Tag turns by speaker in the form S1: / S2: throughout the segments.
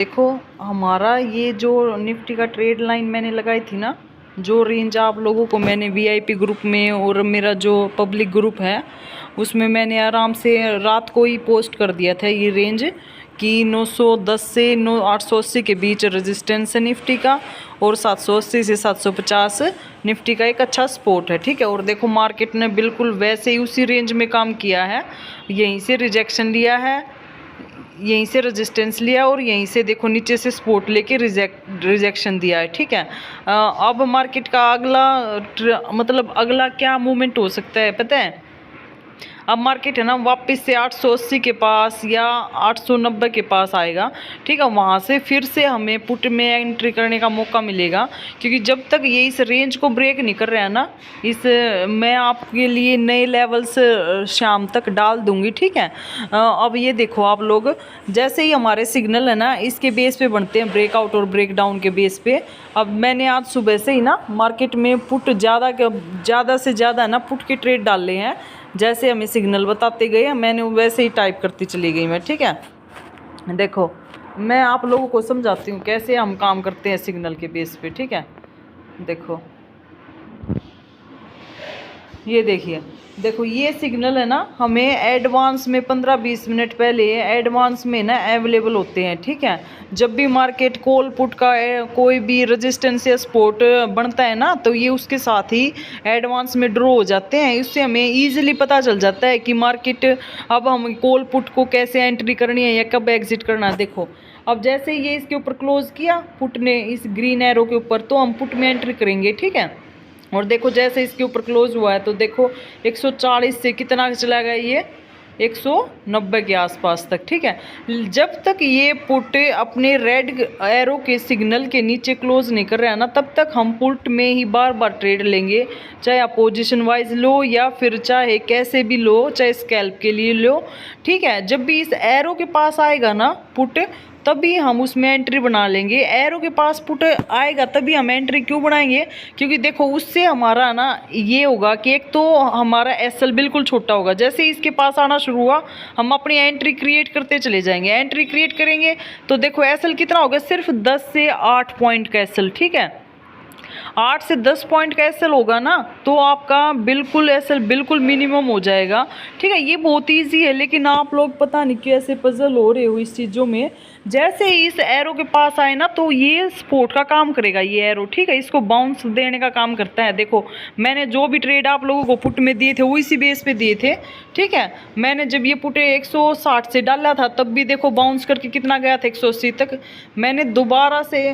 S1: देखो, हमारा ये जो निफ्टी का ट्रेड लाइन मैंने लगाई थी ना, जो रेंज आप लोगों को मैंने वीआईपी ग्रुप में और मेरा जो पब्लिक ग्रुप है उसमें मैंने आराम से रात को ही पोस्ट कर दिया था ये रेंज कि 910 से 880 के बीच रेजिस्टेंस है निफ्टी का, और 780 से 750 निफ्टी का एक अच्छा सपोर्ट है। ठीक है, और देखो मार्केट ने बिल्कुल वैसे ही उसी रेंज में काम किया है, यहीं से रिजेक्शन लिया है, यहीं से रेजिस्टेंस लिया और यहीं से देखो नीचे से सपोर्ट लेके रिजेक्शन दिया है। ठीक है, अब मार्केट का अगला मतलब अगला क्या मूवमेंट हो सकता है पता है? अब मार्केट है ना वापस से 880 के पास या 890 के पास आएगा। ठीक है, वहाँ से फिर से हमें पुट में एंट्री करने का मौका मिलेगा, क्योंकि जब तक ये इस रेंज को ब्रेक नहीं कर रहा है ना, इस मैं आपके लिए नए लेवल्स शाम तक डाल दूंगी। ठीक है, अब ये देखो आप लोग, जैसे ही हमारे सिग्नल है ना इसके बेस पे बनते हैं, ब्रेकआउट और ब्रेकडाउन के बेस पे। अब मैंने आज सुबह से ही ना मार्केट में पुट ज़्यादा से ज़्यादा ना पुट के ट्रेड डाले हैं, जैसे हमें सिग्नल बताते गए मैंने वैसे ही टाइप करती चली गई मैं। ठीक है, देखो मैं आप लोगों को समझाती हूँ कैसे हम काम करते हैं सिग्नल के बेस पे। ठीक है, देखो ये देखिए, देखो ये सिग्नल है ना हमें एडवांस में 15-20 मिनट पहले एडवांस में ना अवेलेबल होते हैं। ठीक है, जब भी मार्केट कॉल पुट का कोई भी रेजिस्टेंस या सपोर्ट बनता है ना, तो ये उसके साथ ही एडवांस में ड्रॉ हो जाते हैं। इससे हमें ईजिली पता चल जाता है कि मार्केट अब हम कॉल पुट को कैसे एंट्री करनी है या कब एग्जिट करना है। देखो अब जैसे ये इसके ऊपर क्लोज किया पुट ने इस ग्रीन एरो के ऊपर, तो हम पुट में एंट्री करेंगे। ठीक है, और देखो जैसे इसके ऊपर क्लोज हुआ है तो देखो 140 से कितना चला गया, ये 190 के आसपास तक। ठीक है, जब तक ये पुट अपने रेड एरो के सिग्नल के नीचे क्लोज नहीं कर रहा है ना, तब तक हम पुट में ही बार बार ट्रेड लेंगे, चाहे आप पोजिशन वाइज लो या फिर चाहे कैसे भी लो, चाहे स्कैल्प के लिए लो। ठीक है, जब भी इस एरो के पास आएगा ना पुट, तभी हम उसमें एंट्री बना लेंगे। एरो के पास पुट आएगा तभी हम एंट्री क्यों बनाएंगे? क्योंकि देखो उससे हमारा ना ये होगा कि एक तो हमारा एसएल बिल्कुल छोटा होगा, जैसे ही इसके पास आना शुरू हुआ हम अपनी एंट्री क्रिएट करते चले जाएंगे। एंट्री क्रिएट करेंगे तो देखो एसएल कितना होगा, सिर्फ 10 से 8 पॉइंट का एसएल। ठीक है, 8 से 10 पॉइंट का एसएल होगा ना, तो आपका बिल्कुल एसएल बिल्कुल मिनिमम हो जाएगा। ठीक है, ये बहुत ईजी है, लेकिन आप लोग पता नहीं कैसे पजल हो रहे हो इस चीज़ों में। जैसे ही इस एरो के पास आए ना, तो ये सपोर्ट का काम करेगा ये एरो। ठीक है, इसको बाउंस देने का काम करता है। देखो मैंने जो भी ट्रेड आप लोगों को पुट में दिए थे वो इसी बेस पे दिए थे। ठीक है, मैंने जब ये पुट 160 से डाला था तब भी देखो बाउंस करके कितना गया था, 180 तक। मैंने दोबारा से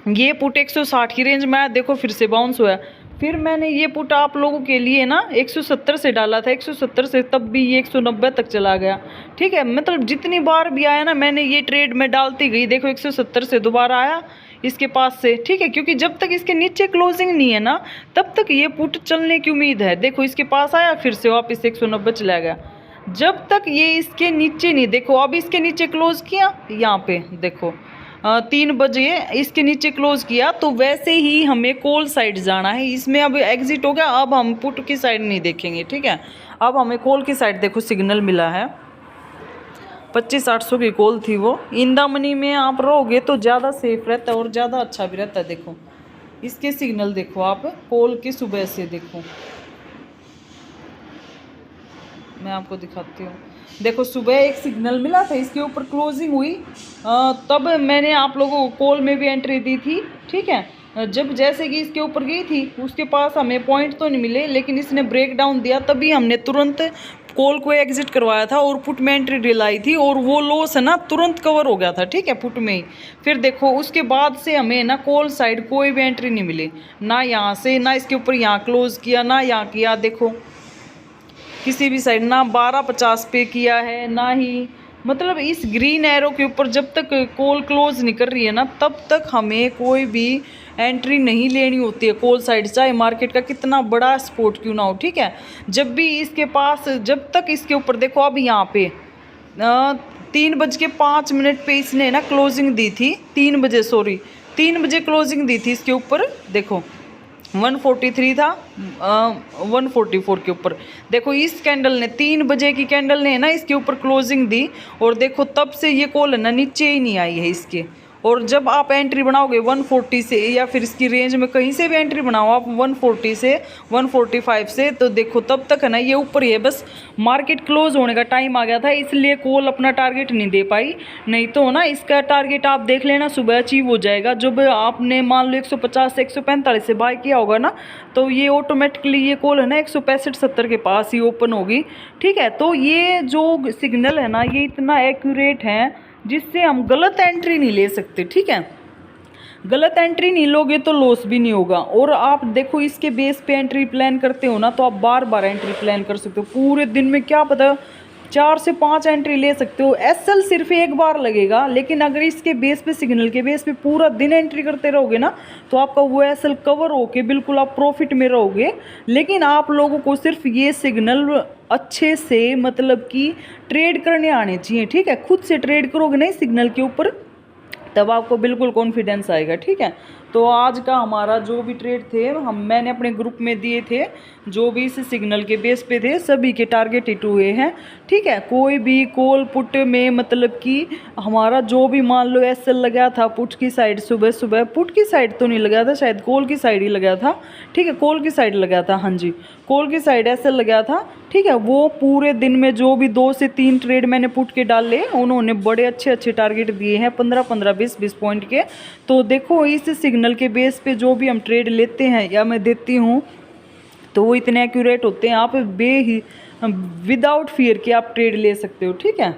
S1: ये पुट 160 की रेंज में आया, देखो फिर से बाउंस हुआ। फिर मैंने ये पुट आप लोगों के लिए ना 170 से डाला था, 170 से, तब भी ये 190 तक चला गया। ठीक है, मतलब जितनी बार भी आया ना मैंने ये ट्रेड में डालती गई। देखो 170 से दोबारा आया इसके पास से। ठीक है, क्योंकि जब तक इसके नीचे क्लोजिंग नहीं है ना, तब तक ये पुट चलने की उम्मीद है। देखो इसके पास आया फिर से वापस 190 चला गया। जब तक ये इसके नीचे नहीं, देखो अब इसके नीचे क्लोज किया, यहाँ पे देखो 3 बजे इसके नीचे क्लोज किया, तो वैसे ही हमें कॉल साइड जाना है। इसमें अब एग्जिट हो गया, अब हम पुट की साइड नहीं देखेंगे। ठीक है, अब हमें कॉल की साइड देखो सिग्नल मिला है, 25-800 की कॉल थी वो। इन द मनी में आप रहोगे तो ज़्यादा सेफ रहता है और ज़्यादा अच्छा भी रहता है। देखो इसके सिग्नल देखो, आप कॉल की सुबह से देखो, मैं आपको दिखाती हूँ। देखो सुबह एक सिग्नल मिला था, इसके ऊपर क्लोजिंग हुई, तब मैंने आप लोगों को कॉल में भी एंट्री दी थी। ठीक है, जब जैसे कि इसके ऊपर गई थी उसके पास हमें पॉइंट तो नहीं मिले, लेकिन इसने ब्रेक डाउन दिया, तभी हमने तुरंत कॉल को एग्जिट करवाया था और पुट में एंट्री दिलाई थी, और वो लॉस है ना तुरंत कवर हो गया था। ठीक है, पुट में ही। फिर देखो उसके बाद से हमें ना कॉल साइड कोई भी एंट्री नहीं मिली, ना यहाँ से, ना इसके ऊपर यहाँ क्लोज किया, ना यहाँ किया। देखो किसी भी साइड ना 1250 पे किया है, ना ही मतलब इस ग्रीन एरो के ऊपर जब तक कॉल क्लोज नहीं कर रही है ना, तब तक हमें कोई भी एंट्री नहीं लेनी होती है कॉल साइड, चाहे मार्केट का कितना बड़ा सपोर्ट क्यों ना हो। ठीक है, जब भी इसके पास, जब तक इसके ऊपर देखो, अब यहाँ पे 3:05 पे इसने ना क्लोजिंग दी थी, 3 बजे, सॉरी 3 बजे क्लोजिंग दी थी इसके ऊपर। देखो 143 था 144 के ऊपर। देखो इस कैंडल ने 3 बजे की कैंडल ने है ना इसके ऊपर क्लोजिंग दी, और देखो तब से ये कॉल है ना नीचे ही नहीं आई है इसके। और जब आप एंट्री बनाओगे 140 से, या फिर इसकी रेंज में कहीं से भी एंट्री बनाओ आप 140 से 145 से, तो देखो तब तक है ना ये ऊपर ही है। बस मार्केट क्लोज होने का टाइम आ गया था, इसलिए कॉल अपना टारगेट नहीं दे पाई, नहीं तो ना इसका टारगेट आप देख लेना सुबह अचीव हो जाएगा। जब आपने मान लो 150 से 145 से बाय किया होगा ना, तो ये ऑटोमेटिकली ये कॉल है ना 165-70 के पास ही ओपन होगी। ठीक है, तो ये जो सिग्नल है ना ये इतना एक्यूरेट है जिससे हम गलत एंट्री नहीं ले सकते। ठीक है, गलत एंट्री नहीं लोगे तो लॉस भी नहीं होगा। और आप देखो इसके बेस पे एंट्री प्लान करते हो ना, तो आप बार बार एंट्री प्लान कर सकते हो। पूरे दिन में क्या पता 4 से 5 एंट्री ले सकते हो। एसएल सिर्फ एक बार लगेगा, लेकिन अगर इसके बेस पे सिग्नल के बेस पे पूरा दिन एंट्री करते रहोगे ना, तो आपका वो एसएल कवर होके बिल्कुल आप प्रॉफिट में रहोगे। लेकिन आप लोगों को सिर्फ ये सिग्नल अच्छे से मतलब कि ट्रेड करने आने चाहिए। ठीक है, खुद से ट्रेड करोगे नहीं सिग्नल के ऊपर, तब आपको बिल्कुल कॉन्फिडेंस आएगा। ठीक है, तो आज का हमारा जो भी ट्रेड थे मैंने अपने ग्रुप में दिए थे, जो भी इस सिग्नल के बेस पे थे सभी के टारगेट हिट हुए हैं। ठीक है, कोई भी कॉल पुट में मतलब कि हमारा जो भी मान लो एसएल लगा था पुट की साइड, सुबह सुबह पुट की साइड तो नहीं लगा था, शायद कॉल की साइड ही लगा था। ठीक है, कॉल की साइड लगा था, हाँ जी कॉल की साइड एसएल लगा था। ठीक है, वो पूरे दिन में जो भी 2 से 3 ट्रेड मैंने पुट के डाले उन्होंने बड़े अच्छे अच्छे टारगेट दिए हैं 15-15 20-20 पॉइंट के। तो देखो इस सिग्नल के बेस पे जो भी हम ट्रेड लेते हैं या मैं देती हूँ, तो वो इतने एक्यूरेट होते हैं, आप विदाउट फियर के आप ट्रेड ले सकते हो। ठीक है।